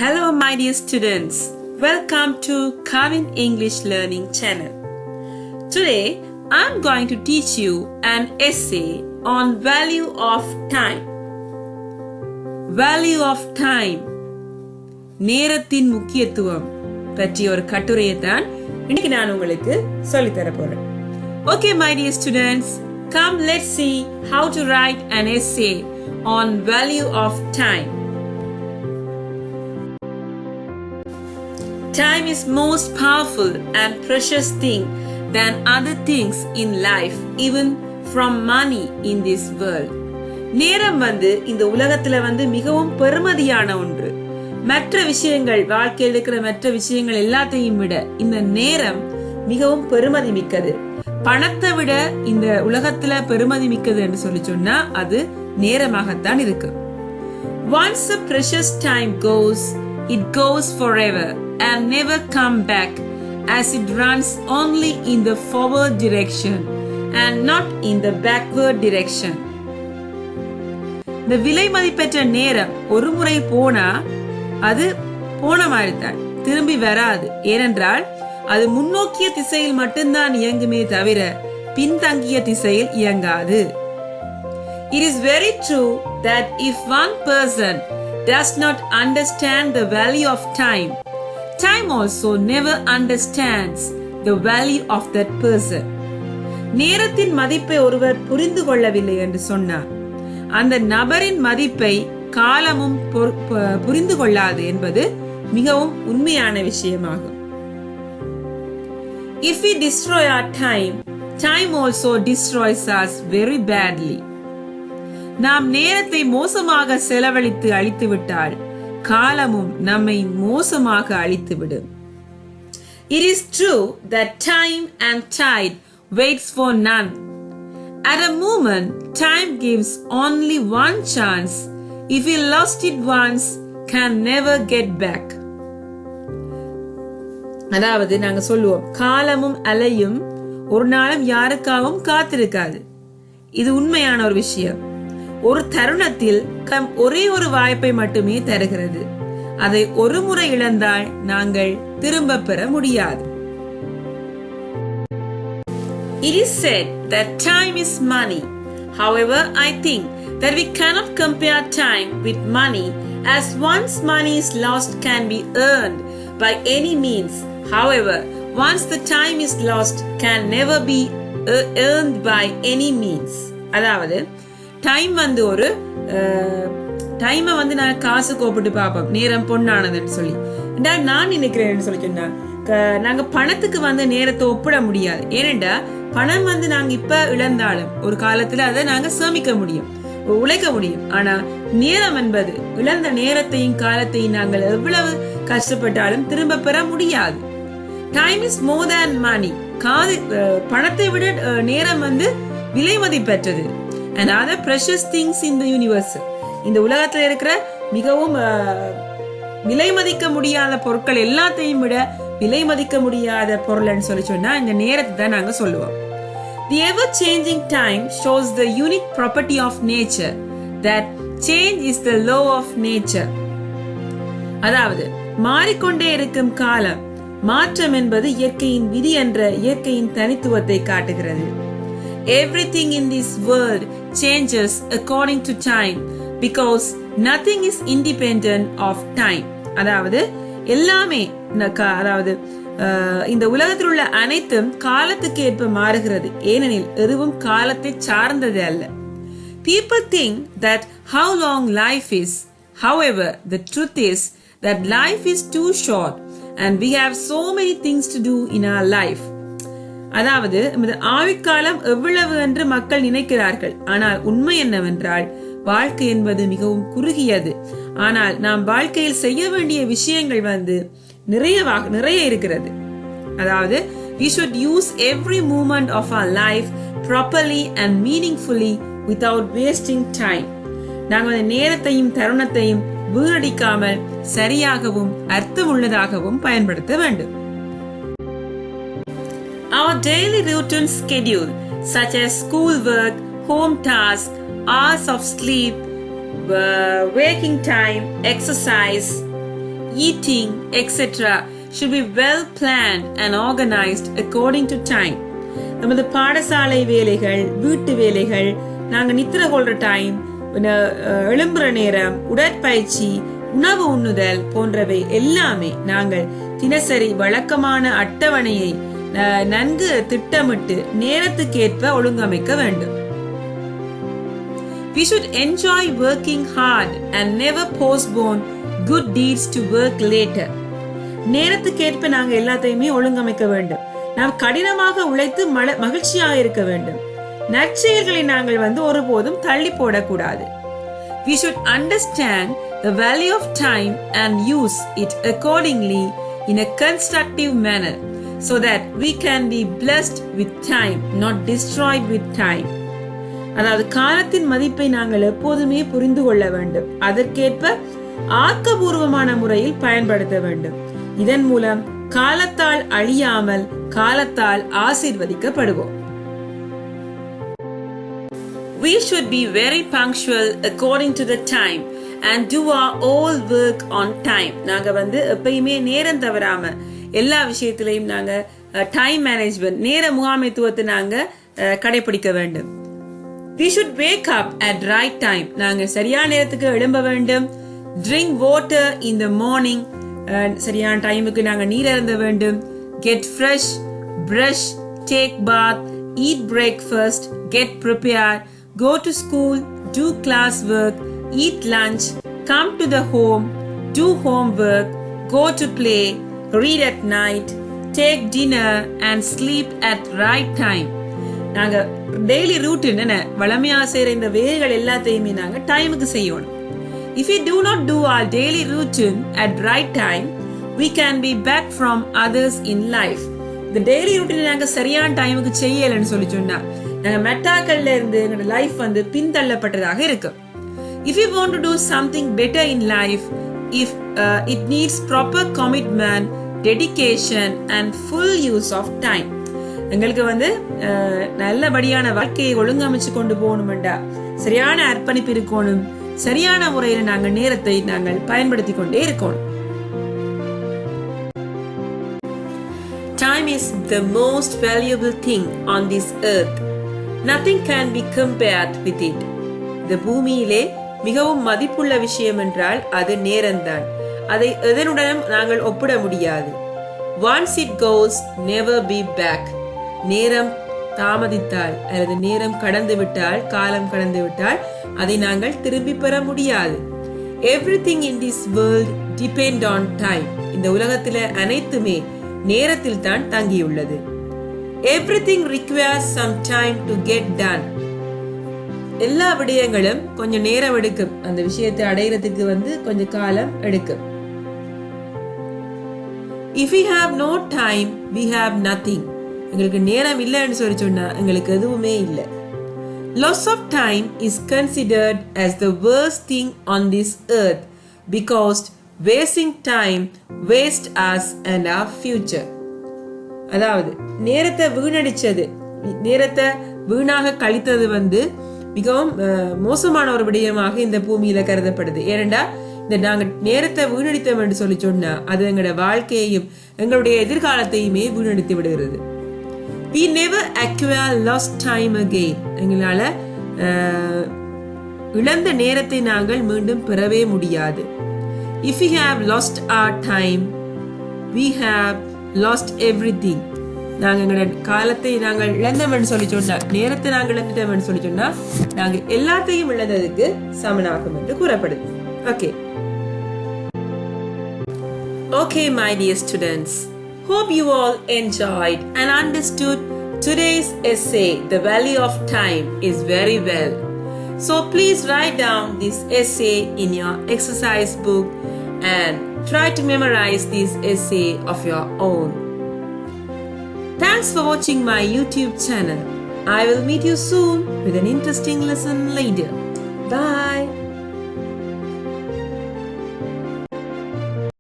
Hello my dear students, welcome to Kavin English Learning Channel. Today I am going to teach you an essay on value of time. Value of time, நேரத்தின் முக்கியத்துவம் பற்றிய ஒரு கட்டுரையை தான் இன்னைக்கு நான் உங்களுக்கு சொல்லித் தர போறேன். Okay my dear students, come let's see how to write an essay on value of time. Time is most powerful and precious thing than other things in life, even from money in this world. நேரம் இந்த உலகத்துல மிகவும் பெருமதியான ஒன்று. மற்ற விஷயங்கள், வாழ்க்கையில் இருக்கிற மற்ற விஷயங்கள் எல்லாத்தையும் விட இந்த நேரம் மிகவும் பெருமதி மிக்கது. பணத்தை விட இந்த உலகத்துல பெருமதி மிக்கது என்று சொல்லி சொன்னா அது நேரமாகத்தான் இருக்கு. Once a precious time goes, it goes forever and never come back, as it runs only in the forward direction and not in the backward direction. இந்த விலை மதிப்பெற்ற நேரம் ஒரு முறை போனா அது போன மாதிரி தான், திரும்பி வராது. ஏனென்றால் அது முன்னோக்கிய திசையில் மட்டும்தான் இயங்குமே தவிர பின்தங்கிய திசையில் இயங்காது. It is very true that if one person does not understand the value of time, time also never understands the value of that person. நேரத்தின் மதிப்பை ஒருவர் புரிந்து கொள்ளவில்லை என்று சொன்னார், அந்த நபரின் மதிப்பை காலமும் புரிந்து கொள்ளாது என்பது மிகவும் உண்மையான விஷயமாகும். If we destroy our time, time also destroys us very badly. நாம் நேரத்தை மோசமாக செலவழித்து அழித்து விட்டால் காலமும் நம்மை மோசமாக அழித்துவிடும். It is true that time and tide waits for none. At a moment, time gives only one chance. If we lost it once, can never get back. அதாவது நாங்க சொல்லுவோம், காலமும் அலையும் ஒரு நாளும் யாருக்காகவும் காத்திருக்காது. இது உண்மையான ஒரு விஷயம். ஒரு தருணத்தில் ஒரே ஒரு வாய்ப்பை மட்டுமே தருகிறது. அதை ஒரு முறை இழந்தால் நாங்கள் திரும்ப பெற முடியாது. It is said that time is money. However, I think that we cannot compare time with money, as once money is lost can be earned by any means. However, once the time is lost can never be earned by any means. அதாவது time ஒரு டைமை நான் காசு கோப்பிட்டு பார்ப்போம், நேரம் பொண்ணானதுன்னு சொல்லி. நான் நினைக்கிறேன்னு சொல்லி சொன்னா நாங்க பணத்துக்கு நேரத்தை ஒப்பிட முடியாது. ஏனென்றா பணம் நாங்க இப்ப இழந்தாலும் ஒரு காலத்துல அதை நாங்க சேமிக்க முடியும், உழைக்க முடியும். ஆனா நேரம் என்பது இழந்த நேரத்தையும் காலத்தையும் நாங்கள் எவ்வளவு கஷ்டப்பட்டாலும் திரும்ப பெற முடியாது. டைம் இஸ் மோர் தேன் மணி. பணத்தை விட நேரம் விலை மதிப்பெற்றது. and other precious things in the universe. இந்த உலகத்துல இருக்கிற மிகவும் விலை மதிக்க முடியாத பொருட்கள் எல்லாத்தையும் விட விலை மதிக்க முடியாத பொருள்னு சொல்லி சொன்னா இந்த நேரத்தை தான் நாங்க சொல்லுவோம். The ever changing time shows the unique property of nature, that change is the law of nature. அதாவது மாறிக்கொண்டே இருக்கும் காலம், மாற்றம் என்பது இயற்கையின் விதி என்ற இயற்கையின் தனித்துவத்தை காட்டுகிறது. Everything in this world changes according to time, because nothing is independent of time. அதாவது எல்லாமே இந்த உலகத்தில் உள்ள அனைத்தும் காலத்துக்கு ஏற்ப மாறுகிறது, ஏனெனில் எதுவும் காலத்தை சார்ந்தது அல்ல. People think that how long life is. However, the truth is that life is too short and we have so many things to do in our life. அதாவது ஆயுட்காலம் எவ்வளவு என்று மக்கள் நினைக்கிறார்கள். ஆனால் உண்மை என்னவென்றால் வாழ்க்கை என்பது மிகவும் குறுகியது. ஆனால் நாம் வாழ்க்கையில் செய்ய வேண்டிய விஷயங்கள் நிறைய இருக்கிறது. அதாவது we should use every moment of our life properly and meaningfully without wasting time. நாங்கள் நேரத்தையும் தருணத்தையும் வீணடிக்காமல் சரியாகவும் அர்த்தமுள்ளதாகவும் பயன்படுத்த வேண்டும். Our daily routine schedule, such as school work, home tasks, hours of sleep, waking time, exercise, eating, etc. should be well planned and organized according to time. நமது பாடசாலை வேலைகள், வீட்டு வேலைகள், நாங்கள் நித்திர கொள்ற டைம், எழும்புற நேரம், உடற்பயிற்சி, உணவு உண்ணுதல் போன்றவை எல்லாமே நாங்கள் தினசரி வழக்கமான அட்டவணையை நன்கு திட்டமிட்டு நேரத்துக்கேற்ப ஒழுங்கமைக்க வேண்டும். We should enjoy working hard and never postpone good deeds to work later. நேரத்துக்கேற்ப நாங்கள் எல்லாத்தையுமே ஒழுங்கமைக்க வேண்டும். நாம் கடினமாக உழைத்து மகிழ்ச்சியாக இருக்க வேண்டும். நற்செயல்களை நாங்கள் ஒருபோதும் தள்ளி போடக்கூடாது. We should understand the value of time and use it accordingly in a constructive manner, so that we can be blessed with time, not destroyed with time. அதாவது காலத்தின் மதிப்பை நாங்கள் எப்போதுமே புரிந்து கொள்ள வேண்டும். அதற்கேற்ப ஆக்கபூர்வமான முறையில் பயன்படுத்த வேண்டும். இதன் மூலம் காலத்தால் அழியாமல் காலத்தால் ஆசீர்வதிக்கப்படுவோம். We should be very punctual according to the time and do our all work on time. நாங்க எப்பயுமே நேரம் தவறாம எல்லா விஷயத்திலையும் நாங்க டைம் மேனேஜ்மெண்ட், நேர முகாமைத்துவத்தை நாங்க கடைபிடிக்க வேண்டும். We should wake up at right time. நாங்க சரியான நேரத்துக்கு எழும்ப வேண்டும். Drink water in the morning. சரியான டைமுக்கு நாங்க நீர் அருந்த வேண்டும். Get fresh, brush, take bath, eat breakfast, get prepared, go to school, do class work, eat lunch, come to the home, do homework, go to play, read at night, take dinner and sleep at right time. நாங்க daily ரூட்டின் வளமையா செய்யற இந்த வேலைகள் எல்லாத்தையுமே நாங்க டைமுக்கு செய்யணும். If we do not do our daily routine at right time, we can be back from others in life. இந்த டெய்லி ரூட்டின் நாங்க சரியான டைமுக்கு செய்யலன்னு சொல்லி சொன்னா நாங்க மெட்டாக்கள்ல இருந்து எங்களோட லைஃப் பின்தள்ளப்பட்டதாக இருக்கு. If we want to do something better in life, if it needs proper commitment, dedication and full use of time. எங்களுக்கு நல்லபடியான வாழ்க்கையை ஒழுங்கமைச்சு கொண்டு போகணும்டா சரியான அர்ப்பணிப்பு இருக்கணும். சரியான முறையில் நாங்கள் நேரத்தை நாங்கள் பயன்படுத்தி கொண்டே இருக்கணும். Time is the most valuable thing on this earth. Nothing can be compared with it. இந்த பூமியிலே மிகவும் மதிப்புள்ள விஷயம் என்றால் அது நேரம்தான். அதை எதனுடனும் நாங்கள் ஒப்பிட முடியாது. Once it goes, never be back. நேரம் தாமதித்தால் அல்லது நேரம் கடந்து விட்டால், காலம் கடந்து விட்டால் அதை நாங்கள் திரும்பி பெற முடியாது. Everything in this world depend on time. இந்த உலகத்தில அனைத்துமே நேரத்தில் தான் தங்கியுள்ளது. Everything requires some time to get done. எல்லா விடயங்களும் கொஞ்சம் நேரம் எடுக்கும். அந்த விஷயத்தை அடையிறதுக்கு கொஞ்சம் காலம் எடுக்கும். If we have no time, we have nothing. எங்களுக்கு நேரம் இல்லைன்னு சொல்லி சொன்னா எங்களுக்கு எதுவுமே இல்லை. Loss of time is considered as the worst thing on this earth because wasting time waste us and our future. அதாவது நேரத்தை வீணடிச்சது, நேரத்தை வீணாக கழித்தது மிகவும் மோசமான ஒரு விடயமாக இந்த பூமியில கருதப்படுது. ஏனென்றா இந்த நாங்க நேரத்தை வீணடித்தோம் என்று சொல்லி சொன்னா அது எங்களோட வாழ்க்கையையும் எங்களுடைய எதிர்காலத்தையுமே வீணடித்து விடுகிறது. We never acquire lost time again. எங்களால இழந்த நேரத்தை நாங்கள் மீண்டும் பெறவே முடியாது. If we have lost our time, we have lost everything. நாங்கள் எங்களோட காலத்தை நாங்கள் இழந்தோம்னு சொல்லி சொன்னா, நேரத்தை நாங்கள் இழந்துட்டோம்னு சொல்லி சொன்னா நாங்கள் எல்லாத்தையும் இழந்ததுக்கு சமனாகும் என்று கூறப்படுது. Okay, my dear students. Hope you all enjoyed and understood today's essay. The value of time is very well. So please write down this essay in your exercise book and try to memorize this essay of your own. Thanks for watching my YouTube channel. I will meet you soon with an interesting lesson later. Bye.